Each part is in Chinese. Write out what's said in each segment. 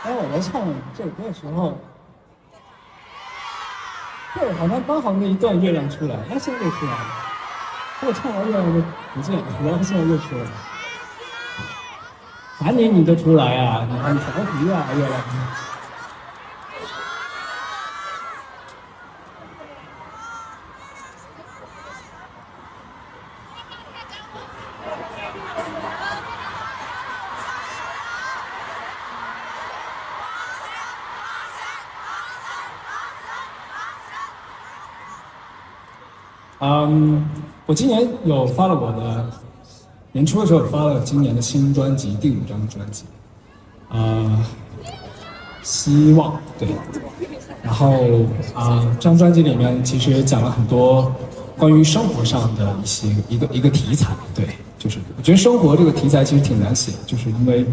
当我在唱这首歌的时候，对，好像刚好那一段月亮出来，哎，现在又出来了。我唱完月亮就不见了，然后现在又出来了。烦你都出来啊！你调皮啊，月亮。我今年有发了我的年初的时候发了今年的新专辑，第5张专辑，希望对。然后这张专辑里面其实讲了很多关于生活上的一个题材，对，就是我觉得生活这个题材其实挺难写，就是因为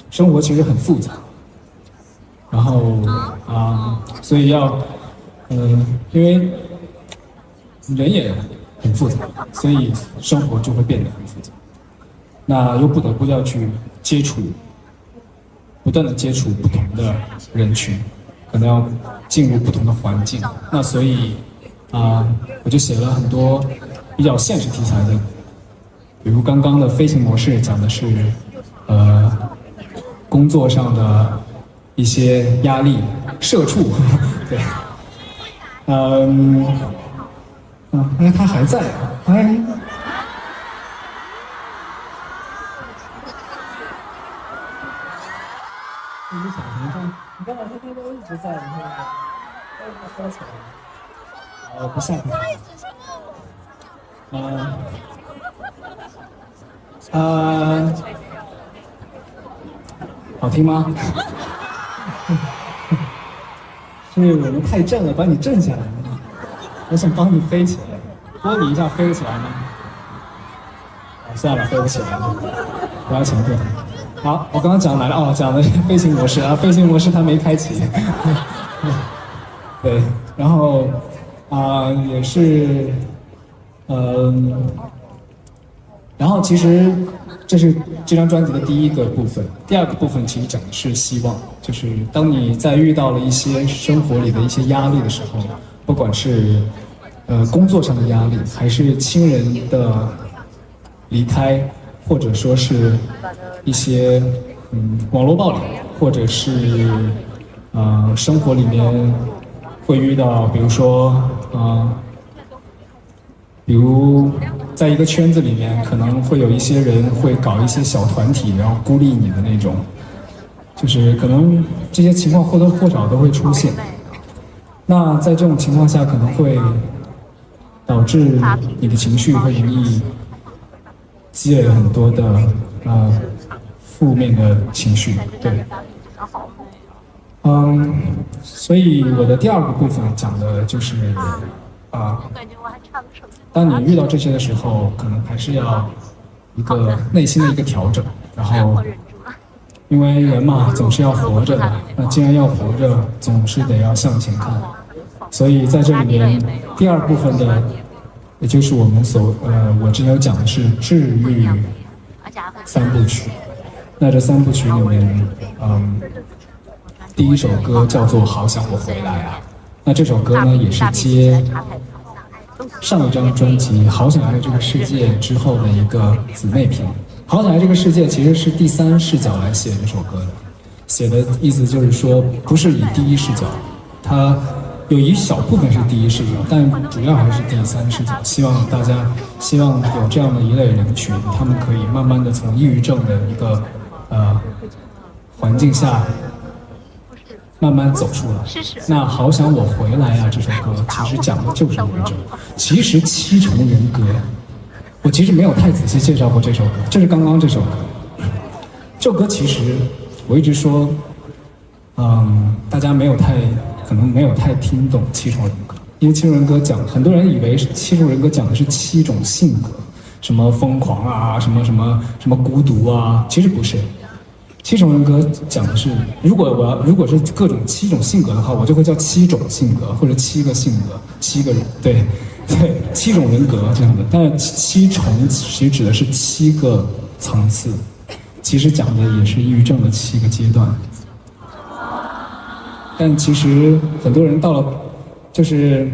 生活其实很复杂，然后所以要因为人也很复杂，所以生活就会变得很复杂。那又不得不要去不断的接触不同的人群，可能要进入不同的环境。那所以我就写了很多比较现实题材的，比如刚刚的飞行模式讲的是工作上的一些压力、社畜，对，哎，他还在啊！哎，你小学生，你干嘛他都一直在，你看都不说起来。我不下去。好听吗？是我们太正了，把你震下来了。我想帮你飞起来，拨你一下飞起来吗？算了，飞不起来了，不要强迫。好，我刚刚讲来了讲的是飞行模式飞行模式它没开启。对，然后也是然后其实这是这张专辑的第一个部分，第二个部分其实讲的是希望，就是当你在遇到了一些生活里的一些压力的时候，不管是工作上的压力，还是亲人的离开，或者说是一些网络暴力，或者是生活里面会遇到，比如说比如在一个圈子里面，可能会有一些人会搞一些小团体，然后孤立你的那种，就是可能这些情况或多或少都会出现。那在这种情况下，可能会导致你的情绪会容易积累很多的负面的情绪，对。所以我的第二个部分讲的就是当你遇到这些的时候，可能还是要一个内心的一个调整，然后因为人嘛总是要活着的，那既然要活着，总是得要向前看，所以在这里面第二部分的，也就是我们我之前有讲的是治愈3部曲。那这3部曲里面，第一首歌叫做《好想我回来啊》，那这首歌呢也是接上一张专辑《好想爱这个世界》之后的一个姊妹篇。《好想爱这个世界》其实是第3视角来写这首歌的，写的意思就是说不是以第一视角，它有一小部分是第一视角，但主要还是第3视角。希望有这样的一类人群，他们可以慢慢的从抑郁症的一个环境下慢慢走出来。那好想我回来啊这首歌其实讲的就是抑郁症。其实7重人格，我其实没有太仔细介绍过这首歌，就是刚刚这首歌。这首歌其实我一直说，大家可能没有太听懂7重人格，因为7重人格很多人以为7重人格讲的是7种性格，什么疯狂啊，什么孤独啊，其实不是。7重人格讲的是，如果是各种7种性格的话，我就会叫7种性格或者7个性格，7个人，对，7种人格这样的。但是7重其实指的是7个层次其实讲的也是抑郁症的7个阶段。但其实很多人到了，就是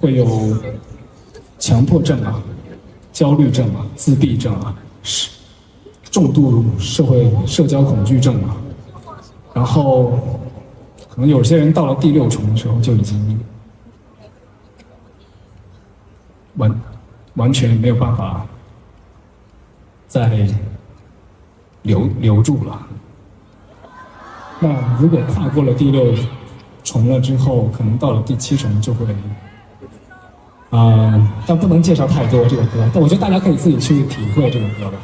会有强迫症啊、焦虑症啊、自闭症啊、重度社交恐惧症啊，然后可能有些人到了第6重的时候就已经完全没有办法再留住了。那如果跨过了第6重了之后，可能到了第7重就会，但不能介绍太多这个歌，但我觉得大家可以自己去体会这个歌吧。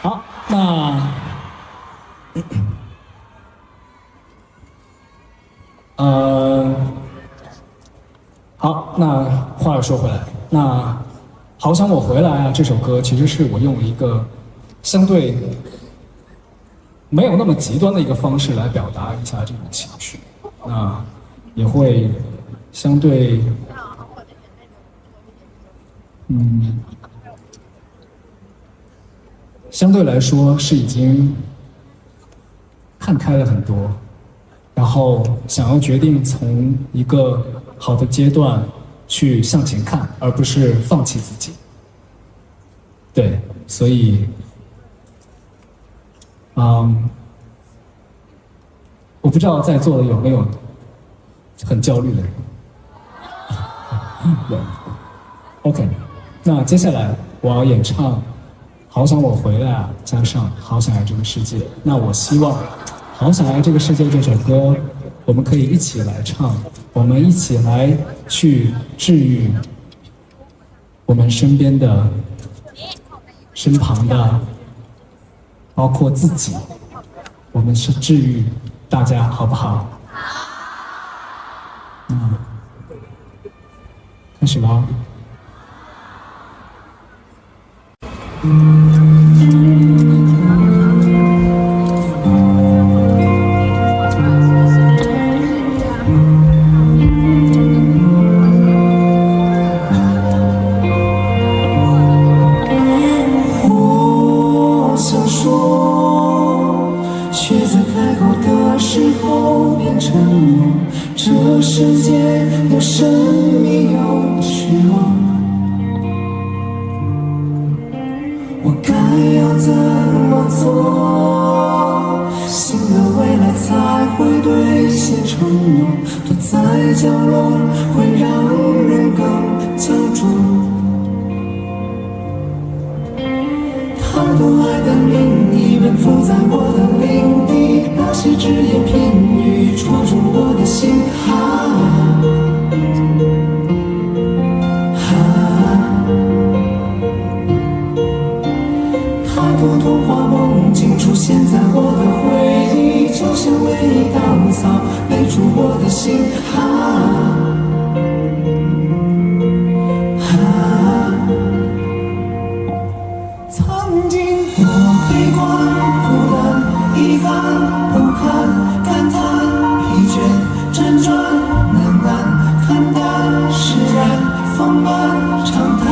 好，那好，那话又说回来，那好想我回来啊这首歌其实是我用了一个相对没有那么极端的一个方式来表达一下这种情绪，那也会相对，相对来说是已经看开了很多，然后想要决定从一个好的阶段去向前看，而不是放弃自己。对，所以。我不知道在座的有没有很焦虑的人。有。OK， 那接下来我要演唱《好想我回来啊》，加上《好想爱这个世界》。那我希望《好想爱这个世界》这首歌，我们可以一起来唱，我们一起来去治愈我们身边的、身旁的。包括自己，我们是治愈大家，好不好？开始了。这世界有神秘，有失望，我该要怎么做？新的未来才会兑现承诺，躲在角落会让人更焦灼。太多爱的名义奔赴在我的领地，那些只言片语戳中我的心。太多童话梦境出现在我的回忆，就像每一稻草勒住我的心。曾经我悲观、孤单、遗憾、不堪、感叹、疲倦、辗转难安，看淡、释然、放慢、长叹、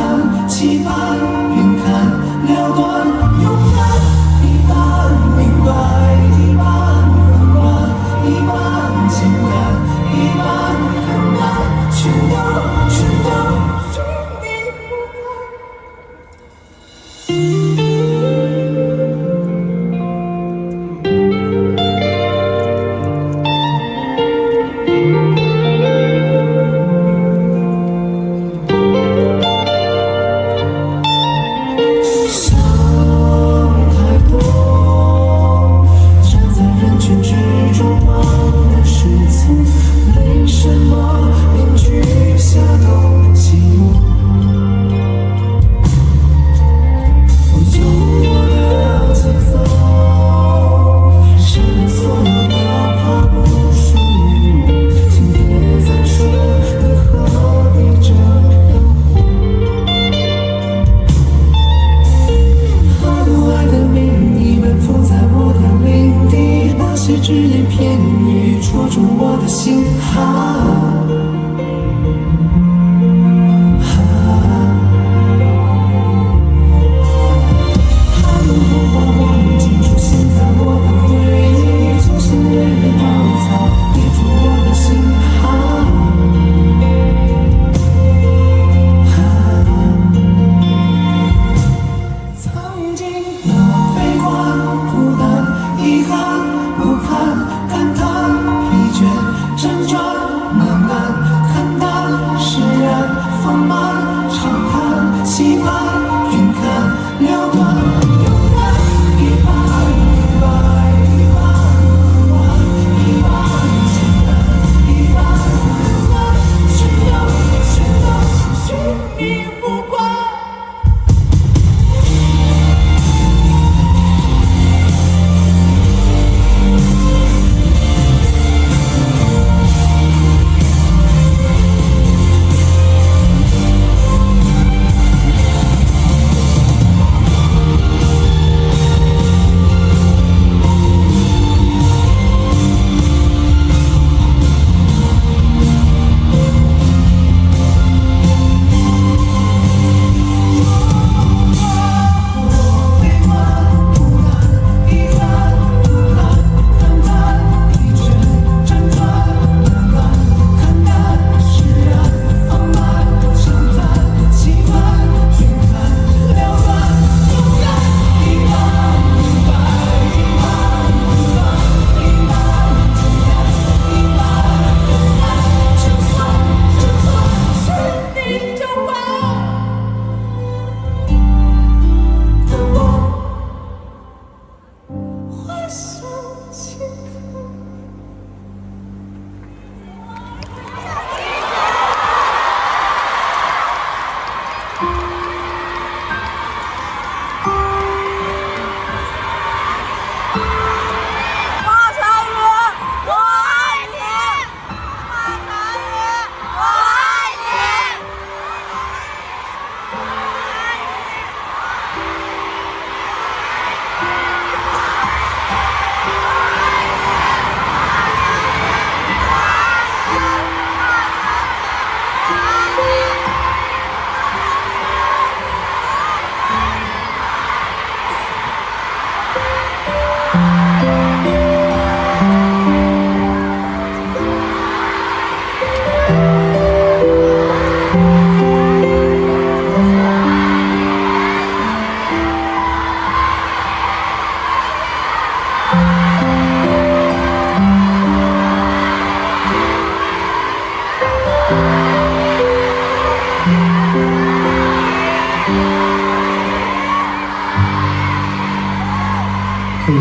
期盼、云看、了断、勇敢，一半明白，一半混乱，一半简单，一半很难，全都与你无关。为什么面具下都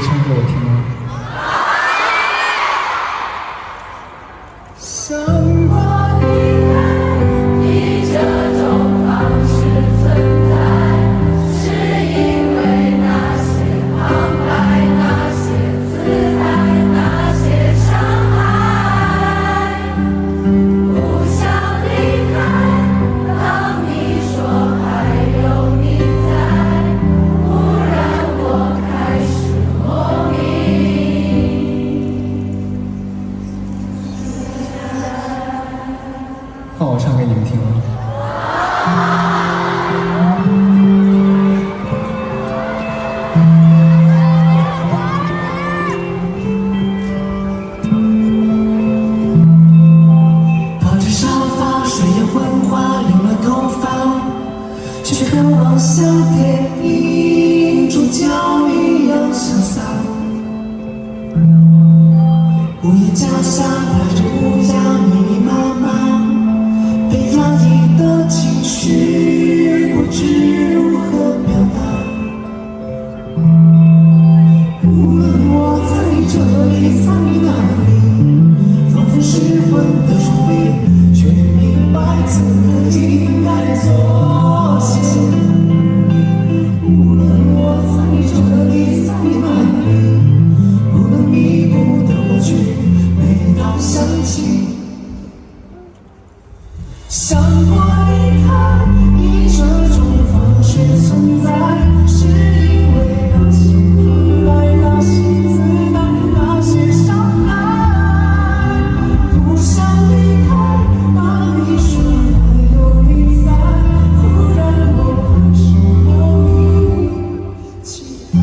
唱给我听吗？想过离开，以这种方式存在，是因为那些旁白，那些姿态，那些伤害。不想离开，当你说还有你在，忽然我开始莫名。放我唱给你们听吗？靠着沙发，睡眼昏花，留了头发，却渴望像电影主角一样潇洒。午夜家乡，带着乌鸦，密密麻麻，被压抑的情绪不知如何表达。无论我在这里，在哪里，仿佛失魂的重力，却明白此刻应该做些。无论我在这里，在哪里，不能弥补的过去，每当想起，想过离开，以这种方式存在，是因为那些旁白，那些姿态，那些伤害。不想离开，当你说还有你在，忽然我开始莫名期待。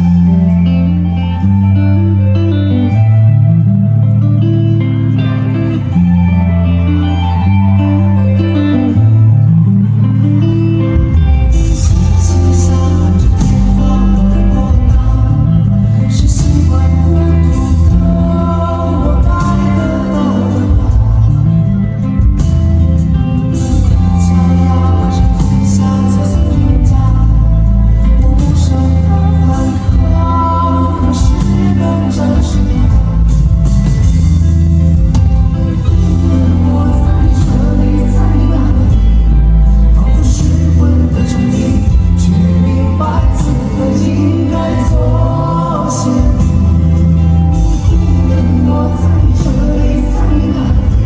心下泛着电话，不敢拨打，是习惯孤独的我该得到的吧。桥呀，把这空下层层评价，我无声的反抗，可是能战胜它。无论我在这里，在哪里，仿佛失魂的重力，却明白此刻应该做些。无论我在这里，在哪里，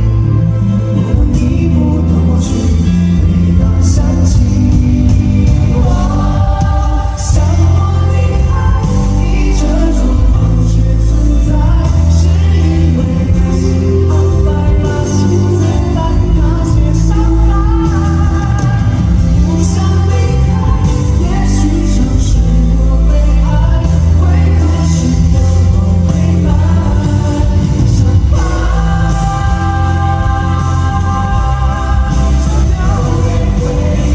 不能弥补的过去，每当想起，我想过离开，以这种方式存在，是因为那些旁白，那些姿态，那些伤害。不想离开，也许正是我被爱，为何是的我为难伤害，就留给回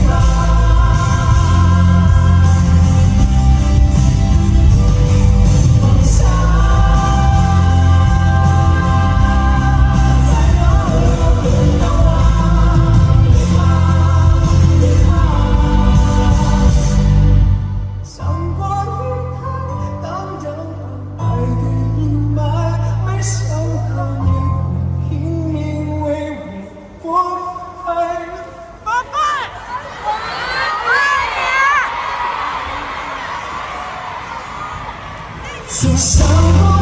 答。放下，才能更高啊！别怕。想过离开，当然爱的阴霾，没想到你会拼命为我拨开。宝贝，我爱你。曾想过。